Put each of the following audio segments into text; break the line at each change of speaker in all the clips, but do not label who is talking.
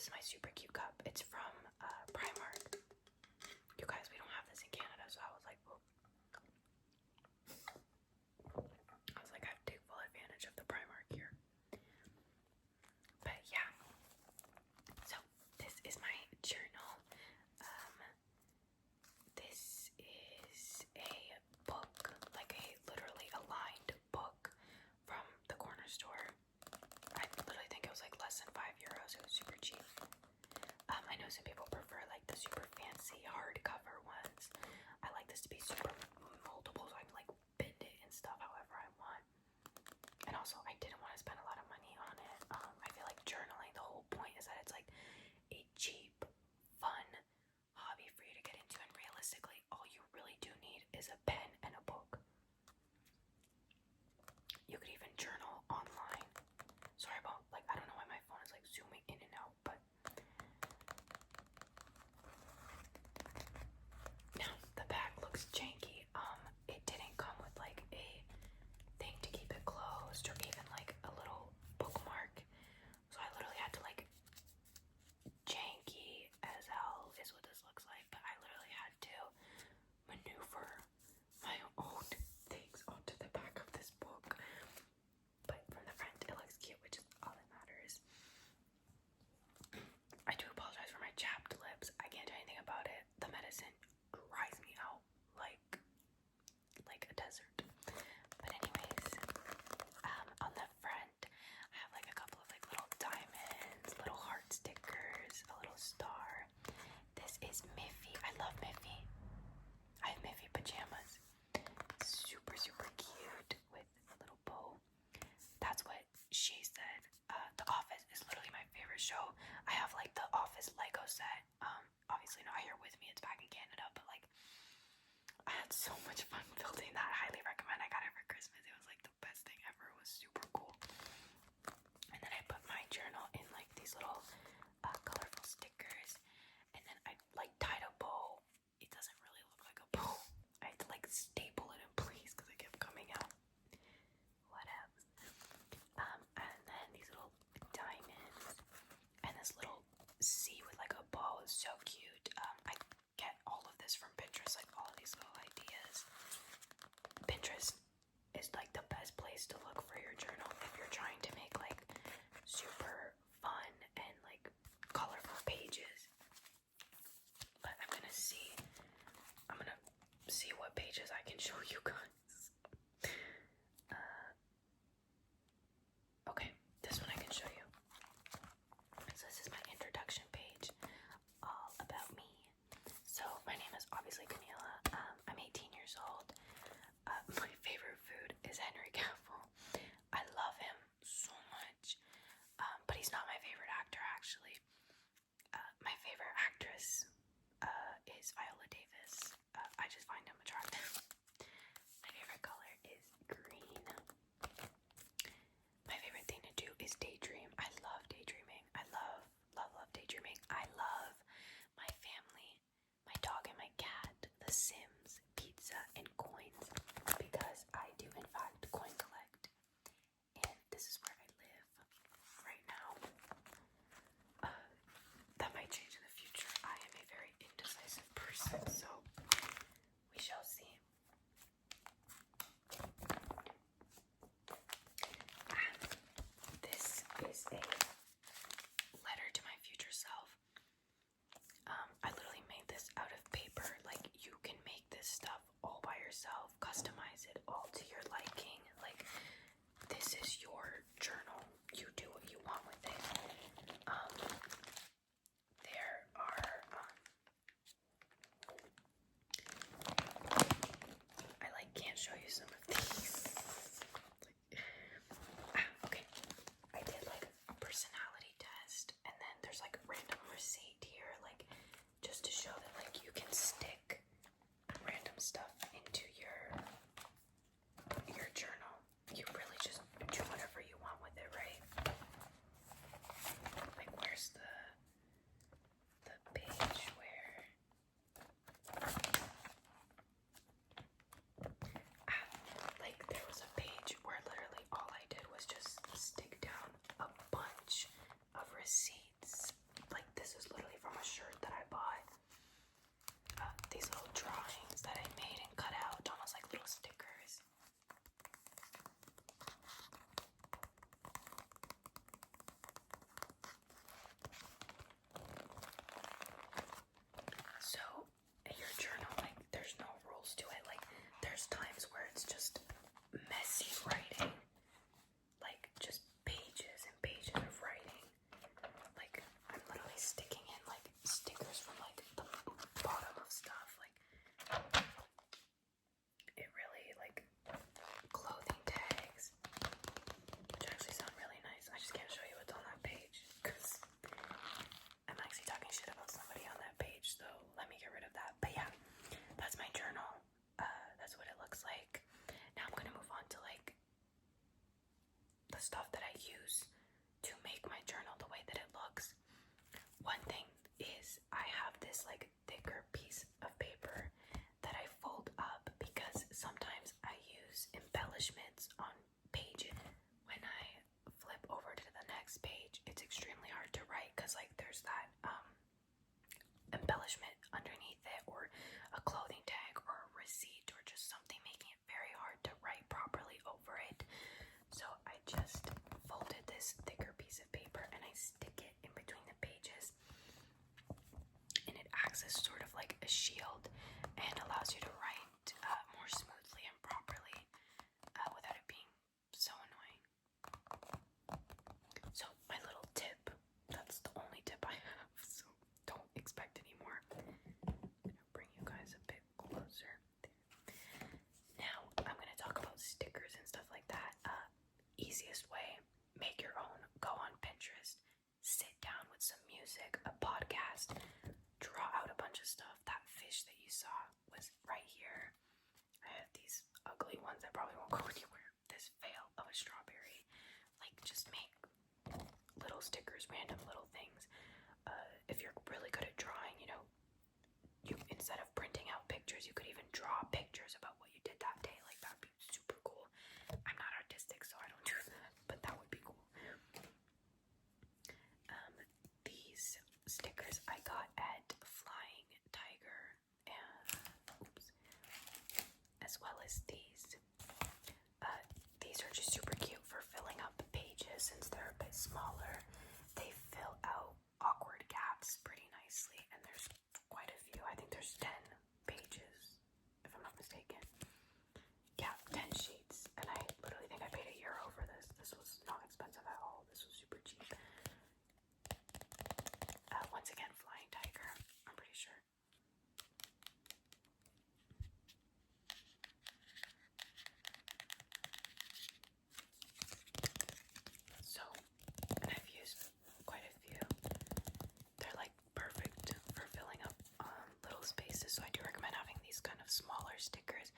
is my super cute cup. It's from Primark. You guys, we don't have this in Canada, so I was like, well, I have to take full advantage of the Primark here. But yeah, so this is my journal. This is a book, like a literally a lined book from the corner store. I literally think it was like less than €5. It was super cheap. I know some people prefer like the super fancy hardcover ones. I like this to be super moldable, so I can like bend it and stuff however I want. And also, I didn't want to spend a lot of money on it. I feel like journaling, the whole point is that it's like a cheap, fun hobby for you to get into, and realistically, all you really do need is a pen and a book. You could even journal online. Sorry about, like, I don't know why my phone is like zooming in and out, but now the bag looks janky. It didn't come with like a thing to keep it closed or even like a little bookmark, so I literally had to like, janky as hell is what this looks like, but I literally had to maneuver my own things onto the back of this book. But from the front it looks cute, which is all that matters. I do apologize for my chapped lips. I can't do anything about it. The medicine dries me out like a desert. But anyways, on the front I have like a couple of like little diamonds, little heart stickers, a little star. This is Miffy. I love Miffy. I have Miffy pajamas. Super, super cute with a little bow. That's what she said. The Office is literally my favorite show. I have like the Office Lego set. Obviously not here with me, it's back in Canada, but like I had so much fun building that. I highly recommend. I got it for Christmas. It was like the best thing ever. It was super cool. And then I put my journal in like these little colorful stickers, and then I like tied a bow. It doesn't really look like a bow. I had to like staple it in place because it kept coming out. What else? And then these little diamonds and this little C with like a bow is so cute. I get all of this from Pinterest, like all of these little ideas. Pinterest is like the best place to look for your journal if you're trying to make like super fun and like colorful pages. But I'm gonna see what pages I can show you guys. Okay, this one I can show you. So this is my introduction page, all about me. So my name is obviously Camila. I'm 18 years old. My favorite food is Henry Cavill. I love him so much, but he's not my favorite actor actually. My favorite actress is Viola Davis. I just find him attractive. My favorite color is green. My favorite thing to do is daydream. I love daydreaming. I love daydreaming. I love my family, my dog and my cat, The Sims, pizza, and coins, because I do in fact coin collect. And this is where I live right now. That might change in the future. I am a very indecisive person, so we shall see. And this is a letter to my future self. I literally made this out of paper. Like, you can make this stuff all by yourself, customize it all to your liking. Like, this is your journal. You do what you want with it. There are I like can't show you some of these. Okay. I did like a personality test, and then there's like a random receipt here, like just to show that like you can stick random stuff into your journal. You really just do whatever you want with it, right? Like, where's the page where stuff that I use to make my journal the way that it looks. One thing is I have this like thicker piece of paper that I fold up because sometimes I use embellishments on pages. When I flip over to the next page, it's extremely hard to write because like there's that embellishment underneath it, or a clothing tag or a receipt or just something making it very hard to write properly over it. So I just folded this thicker piece of paper and I stick it in between the pages, and it acts as sort of like a shield and allows you to write more smoothly and properly without it being so annoying. So my little tip, that's the only tip I have, so don't expect any more. I'm gonna bring you guys a bit closer. Now I'm gonna talk about stickers and stuff like that. Easiest way, make your own. Go on Pinterest, sit down with some music, a podcast, draw out a bunch of stuff. That fish that you saw was right here. I have these ugly ones that probably won't go anywhere. This veil of a strawberry. Like, just make little stickers, random little things. If you're really good at drawing, you know, you, instead of printing out pictures, you could even draw pictures about what you did that day. Like, that'd be super cool. I'm not artistic, so I don't do that, but that would be cool. These stickers I got at Flying Tiger, and as well as these. These are just super cute for filling up pages since they're a bit smaller. They fill out awkward gaps pretty nicely, and there's quite a few. I think there's 10 pages, if I'm not mistaken. Yeah, 10 sheets, and I literally think I paid €1 for this. This was not expensive at all. This was super cheap. Once again, Flying Tiger, I'm pretty sure. So, and I've used quite a few. They're like perfect for filling up little spaces, so I do recommend having these kind of smaller stickers.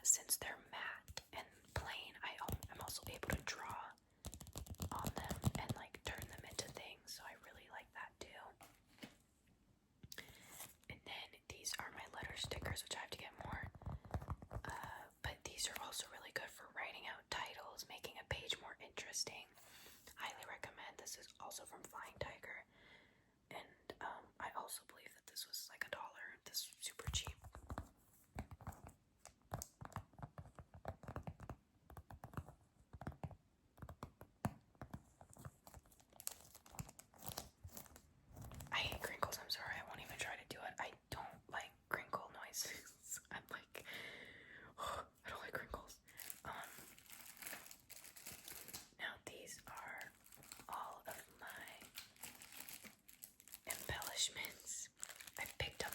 Since they're matte and plain, I'm also able to draw on them and like turn them into things, so I really like that too. And then these are my letter stickers, which I have to get more. But these are also really good for writing out titles, making a page more interesting. Highly recommend. This is also from Flying Tiger, and I also believe that this was like $1. This is super cheap. I hate crinkles. I'm sorry. I won't even try to do it. I don't like crinkle noises. I'm like, oh, I don't like crinkles. Now these are all of my embellishments. I picked up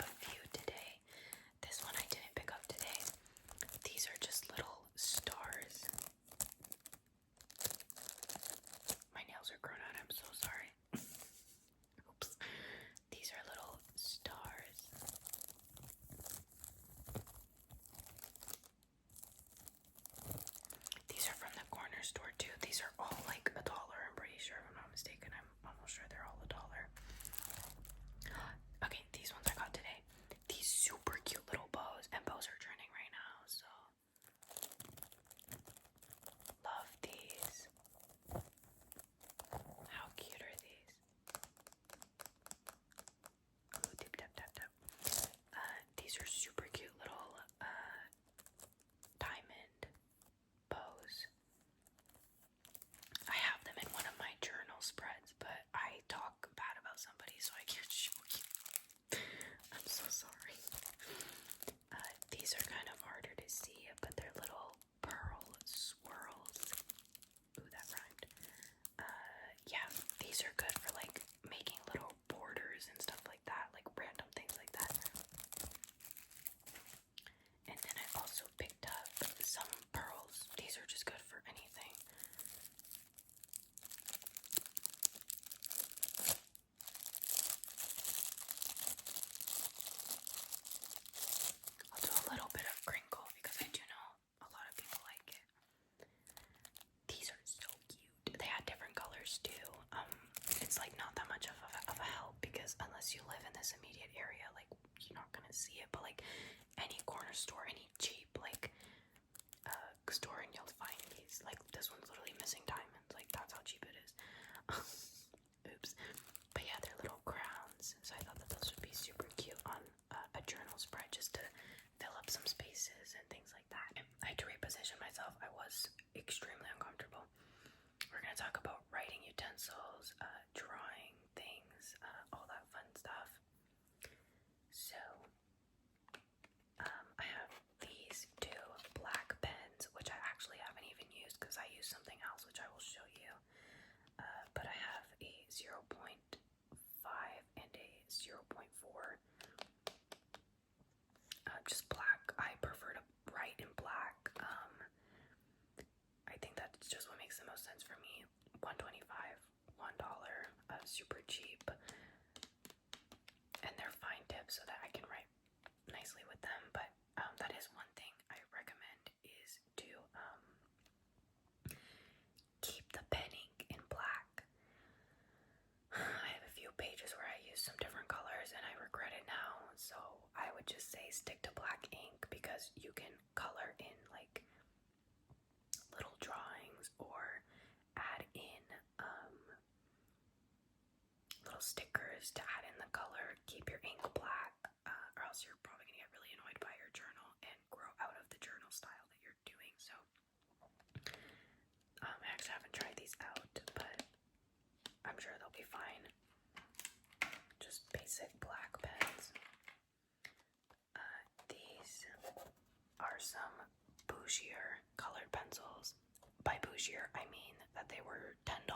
extremely uncomfortable. We're gonna talk about writing utensils, drawing things, all that fun stuff. So, I have these two black pens, which I actually haven't even used because I use something else, which I will show you. But I have a 0.5 and a 0.4. Just black. I prefer to write in black. I think that's just what makes the most sense for me. $1.25, $1, super cheap, and they're fine tips so that I can write nicely with them. But that is one thing I recommend, is to keep the pen ink in black. I have a few pages where I use some different colors and I regret it now, so I would just say stick to black ink, because you can color in like little drawings or add in little stickers to add in the color. Keep your ink black, or else you're probably gonna get really annoyed by your journal and grow out of the journal style that you're doing. So I actually haven't tried these out, but I'm sure they'll be fine. Just basic black pens. These are some bougier colored pencils. By bougier, I mean that they were $10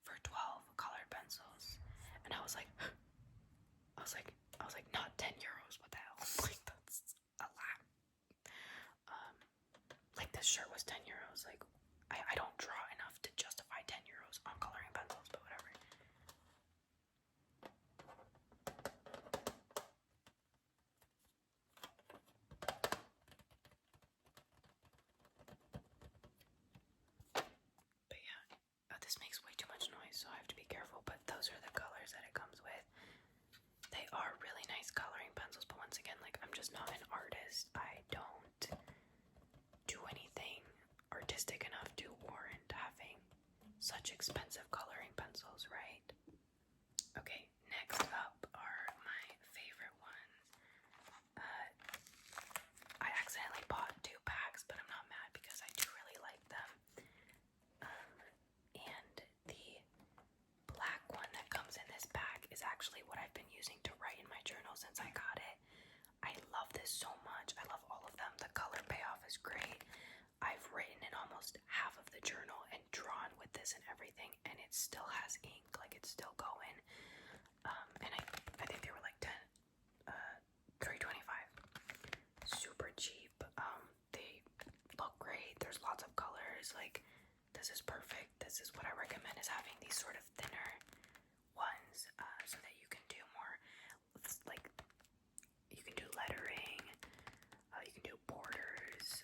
for 12 colored pencils, and I was like, not €10. What the hell? Like, that's a lot. Like, this shirt was €10. Like, I don't draw enough to justify €10 on coloring pencils, but whatever. But yeah, this makes way too much noise, so I have to be careful. But those are the colors that it comes with. They are really nice coloring pencils, but once again, like, I'm just not an artist. I don't do anything artistic enough to warrant having such expensive coloring pencils, right? Okay, next up are my favorite ones. I accidentally bought 2 packs, but I'm not mad because I do really like them. And the black one that comes in this pack is actually what I've been using to write in my journal since I got it. I love this so much. I love all of them. The color payoff is great. I've written in almost half of the journal and drawn with this and everything, and it still has ink. Like, it's still going. And I think they were like $3.25. Super cheap. They look great. There's lots of colors. Like, this is perfect. This is what I recommend, is having these sort of thinner ones, so that you can do more, like, you can do lettering, you can do borders.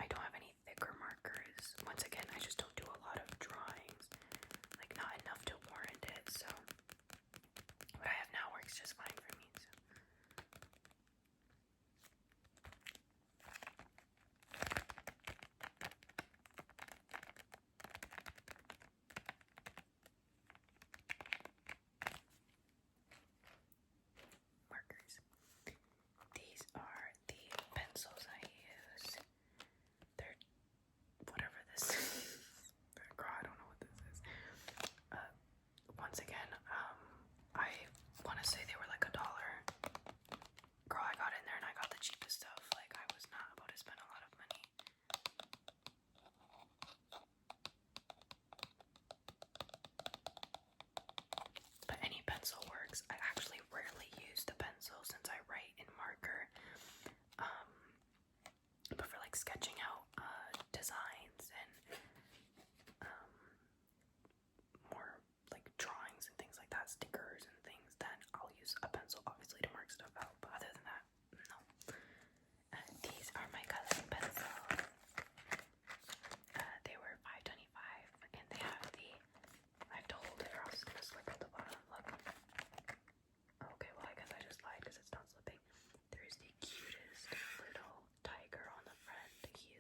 I don't have any thicker markers. Once again, I just don't do a lot of drawings, like, not enough to warrant it, so what I have now works just fine for me. So markers. These are the pencils I use. They're whatever this is. Girl, I don't know what this is. Once again, I want to say they were like $1. Girl, I got in there and I got the cheapest stuff. Like, I was not about to spend a lot of money. But any pencil works. I actually rarely use the pencil since I write in marker. But for like sketching out designs and more like drawings and things like that, stickers and things, then I'll use a pencil, obviously, to mark stuff out. But other than that, no. These are my coloring pencils. They were $5.25, and they have the, I have to hold it or else it's gonna slip at the bottom. Look. Okay, well, I guess I just lied because it's not slipping. There's the cutest little tiger on the front here.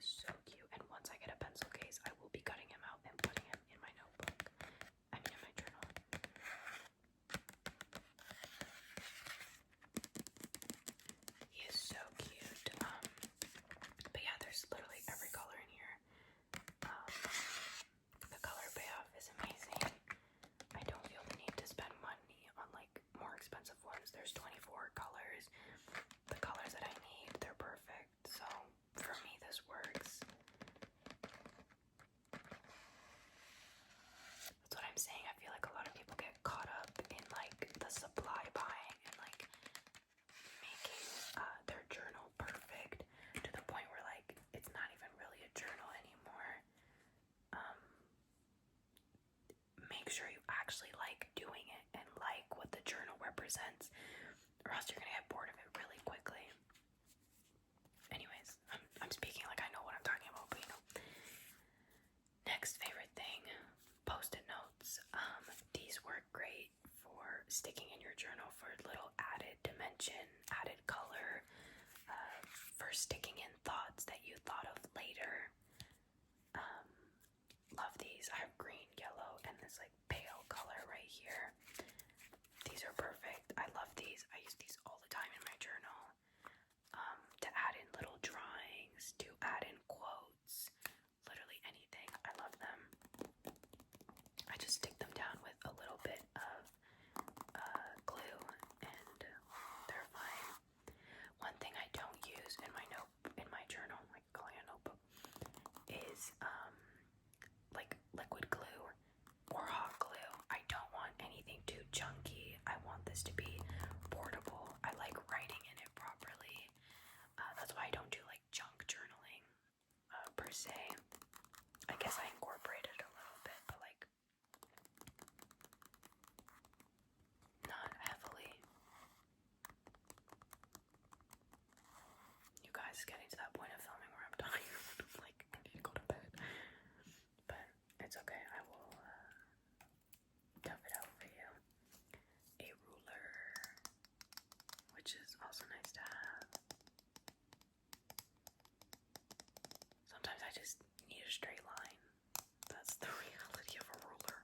straight line. That's the reality of a ruler.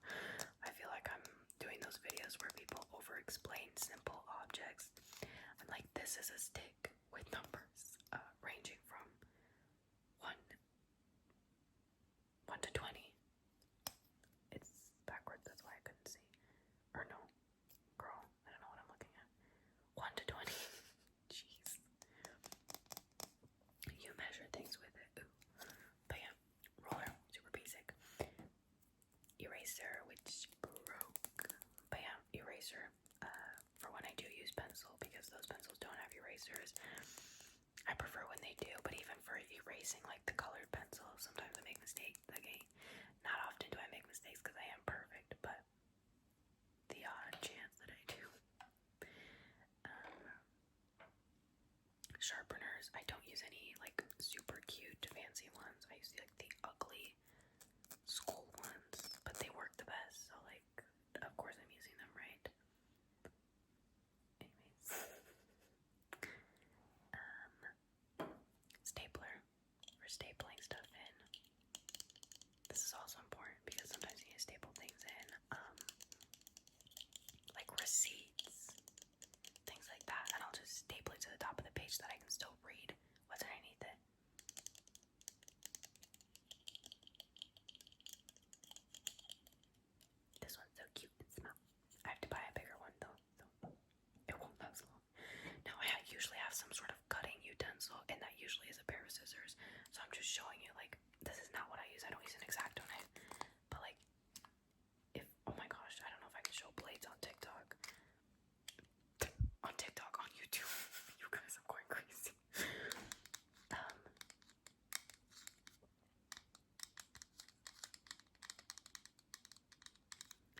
I feel like I'm doing those videos where people over-explain simple objects. I'm like, this is a stick with numbers ranging from 1 to 20. It's backwards, that's why I couldn't see. Or no, girl, I don't know what I'm looking at. 1 to 20. Jeez. You measure things with it. Ooh. But yeah, ruler, super basic. Eraser, which broke. But yeah, eraser. For when I do use pencil, because those pencils don't have erasers. I prefer when they do, but even for erasing like the colored pencil, sometimes I make mistakes. Okay, not often do I make mistakes because I am perfect, but the odd chance that I do. Sharpeners, I don't use any like super cute fancy ones. I use like the ugly school ones, but they work the best, so like of course I'm using them, right? Stapler for stapling stuff in. This is also important because sometimes you need to staple things in, like receipts, things like that, and I'll just staple it to the top of the page so that I can still read what's underneath it. This one's so cute and small. I have to buy a bigger one though, so it won't last long. Now I usually have some sort of cutting utensil, and that usually is a pair of scissors. So I'm just showing you, like, this is not what I use. I don't use an X-Acto knife, but like, if, oh my gosh, I don't know if I can show blades on TikTok. On YouTube. You guys, I'm going crazy.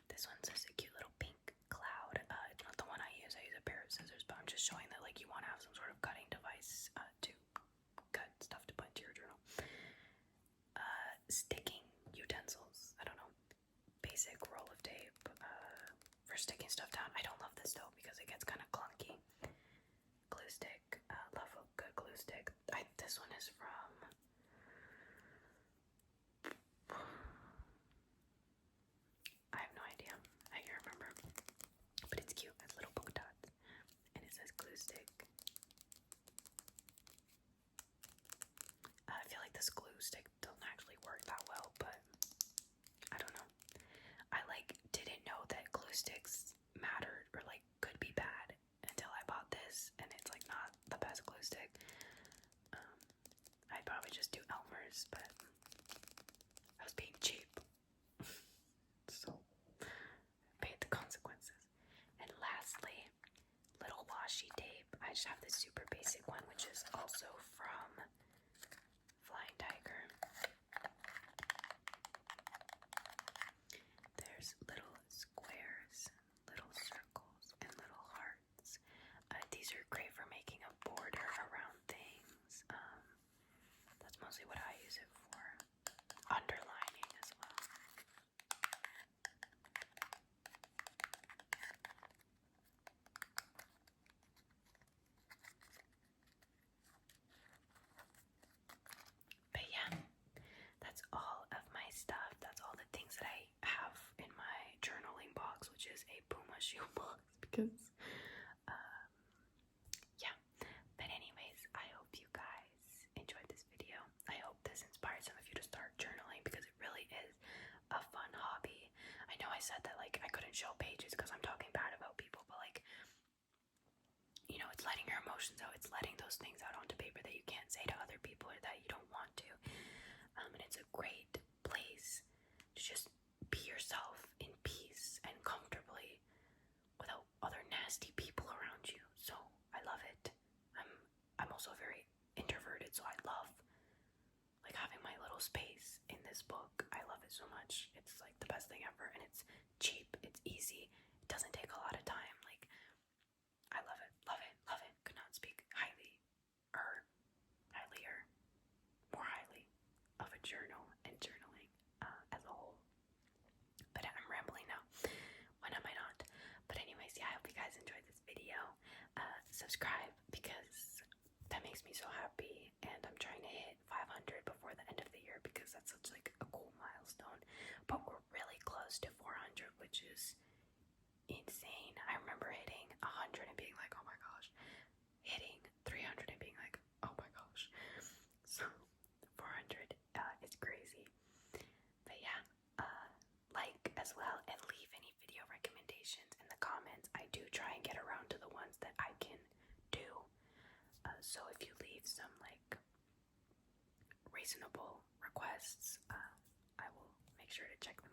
This one says a cute little pink cloud. It's not the one I use a pair of scissors, but I'm just showing that like you want to have some sort of cutting device to cut stuff to put into your journal. Sticking utensils. I don't know. Basic roll of tape for sticking stuff down. I don't love this though because it gets kind of clunky. Glue stick. Love a good glue stick. This one is from I have no idea. I can't remember. But it's cute. It has little polka dots. And it says glue stick. I feel like this glue stick doesn't actually work that well, but I don't know. I like didn't know that glue sticks mattered or like could be bad until I bought this, and it's like not the best glue stick. I'd probably just do Elmer's, but I was being cheap. So paid the consequences. And lastly, little washi tape. I just have this super basic one, which is also from Flying Tiger. There's little squares, little circles, and little hearts. These are great for making a border around things. That's mostly what I use it for. Underlining as well. But yeah, that's all of my stuff. That's all the things that I have in my journaling box, which is a Puma shoe box because yeah. But anyways, I hope you guys enjoyed this video. I hope this inspired some of you to start journaling because it really is a fun hobby. I know I said that like I couldn't show pages because I'm talking bad about people, but like, you know, it's letting your emotions out. It's letting those things out onto paper that you can't say to other people or that you don't want to. And it's a great place to just be yourself in peace and comfortably without other nasty people around you. So I love it. I'm also very introverted, so I love like having my little space in this book. I love it so much. It's like the best thing ever, and it's cheap. It's easy. It doesn't take a lot of time. Like I love it. Love it. Love it. Could not speak highly or more highly of a journal and journaling as a whole. But I'm rambling now. When am I not? But anyways, yeah, I hope you guys enjoyed this video. Subscribe because that makes me so happy, and I'm trying to hit 500 before the end of the year because that's such like just insane. I remember hitting 100 and being like, oh my gosh, hitting 300 and being like, oh my gosh. So 400 is crazy. But yeah, like as well, and leave any video recommendations in the comments. I do try and get around to the ones that I can do. So if you leave some like reasonable requests, I will make sure to check them